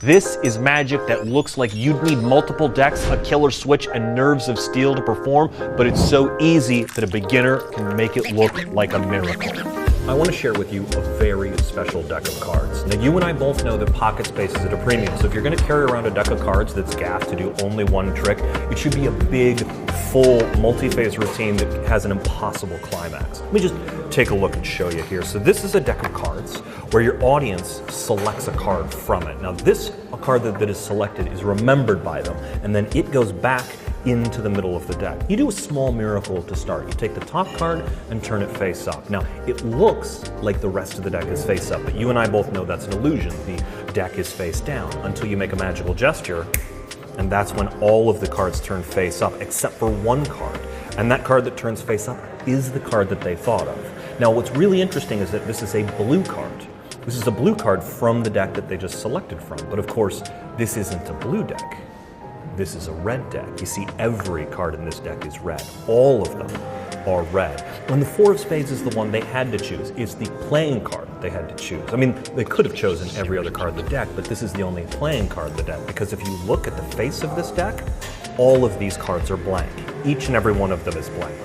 This is magic that looks like you'd need multiple decks, a killer switch, and nerves of steel to perform, but it's so easy that a beginner can make it look like a miracle. I want to share with you a very special deck of cards. Now, you and I both know that pocket space is at a premium, so if you're going to carry around a deck of cards that's gaffed to do only one trick, it should be a big, full, multi-phase routine that has an impossible climax. Let me just take a look and show you here. So this is a deck of cards where your audience selects a card from it. Now, a card that is selected is remembered by them, and then it goes back into the middle of the deck. You do a small miracle to start. You take the top card and turn it face up. Now, it looks like the rest of the deck is face up, but you and I both know that's an illusion. The deck is face down until you make a magical gesture, and that's when all of the cards turn face up except for one card. And that card that turns face up is the card that they thought of. Now, what's really interesting is that this is a blue card. This is a blue card from the deck that they just selected from. But of course, this isn't a blue deck. This is a red deck. You see, every card in this deck is red. All of them are red. When the four of spades is the one they had to choose, it's the playing card they had to choose. I mean, they could have chosen every other card in the deck, but this is the only playing card in the deck, because if you look at the face of this deck, all of these cards are blank. Each and every one of them is blank.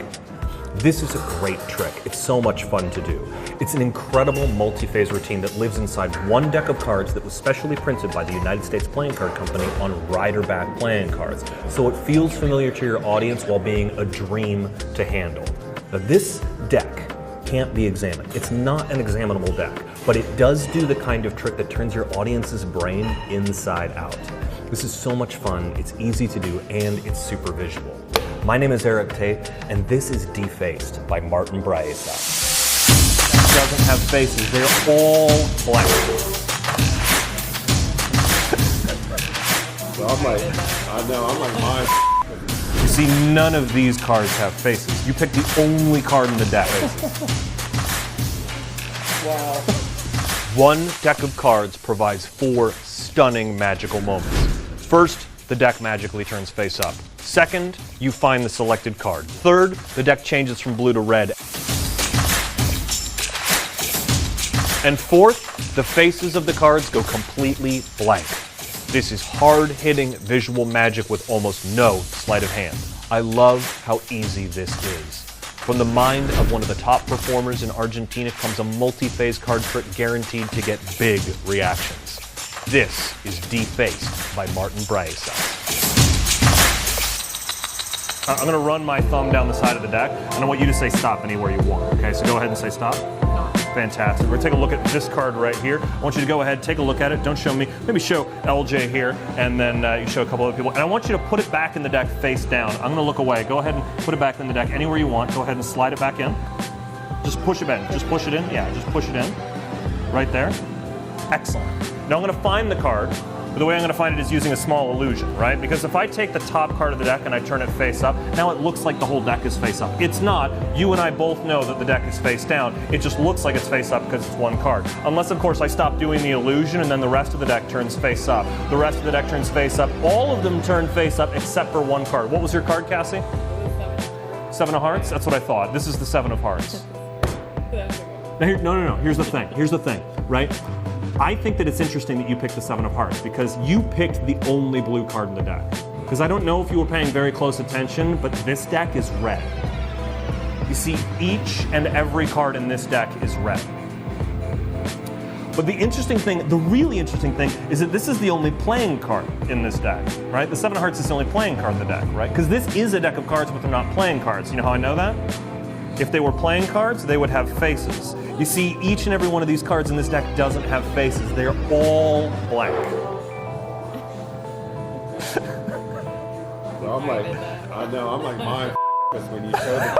This is a great trick. It's so much fun to do. It's an incredible multi-phase routine that lives inside one deck of cards that was specially printed by the United States Playing Card Company on rider-back playing cards. So it feels familiar to your audience while being a dream to handle. Now, this deck can't be examined. It's not an examinable deck, but it does do the kind of trick that turns your audience's brain inside out. This is so much fun, it's easy to do, and it's super visual. My name is Eric Tate, and this is Defaced by Martin Braessas. It doesn't have faces, they're all blank. So I'm like mine. You see, none of these cards have faces. You picked the only card in the deck. Wow. One deck of cards provides 4 stunning magical moments. First, the deck magically turns face up. Second, you find the selected card. Third, the deck changes from blue to red. And fourth, the faces of the cards go completely blank. This is hard-hitting visual magic with almost no sleight of hand. I love how easy this is. From the mind of one of the top performers in Argentina comes a multi-phase card trick guaranteed to get big reactions. This is Defaced by Martin Braessas. I'm going to run my thumb down the side of the deck, and I want you to say stop anywhere you want. Okay, so go ahead and say stop. Fantastic. We're going to take a look at this card right here. I want you to go ahead, take a look at it. Don't show me. Maybe show LJ here, and then you show a couple other people. And I want you to put it back in the deck face down. I'm going to look away. Go ahead and put it back in the deck anywhere you want. Go ahead and slide it back in. Just push it in. Just push it in. Yeah, just push it in. Right there. Excellent. Now I'm going to find the card. But the way I'm going to find it is using a small illusion, right? Because if I take the top card of the deck and I turn it face up, now it looks like the whole deck is face up. It's not. You and I both know that the deck is face down. It just looks like it's face up because it's one card. Unless, of course, I stop doing the illusion and then the rest of the deck turns face up. The rest of the deck turns face up. All of them turn face up except for one card. What was your card, Cassie? 7 of hearts? That's what I thought. This is the 7 of hearts. Now, no. Here's the thing, right? I think that it's interesting that you picked the 7 of hearts because you picked the only blue card in the deck. Because I don't know if you were paying very close attention, but this deck is red. You see, each and every card in this deck is red. But the really interesting thing, is that this is the only playing card in this deck, right? The 7 of hearts is the only playing card in the deck, right? Because this is a deck of cards, but they're not playing cards. You know how I know that? If they were playing cards, they would have faces. You see, each and every one of these cards in this deck doesn't have faces. They're all blank. So I'm like mine when you showed it.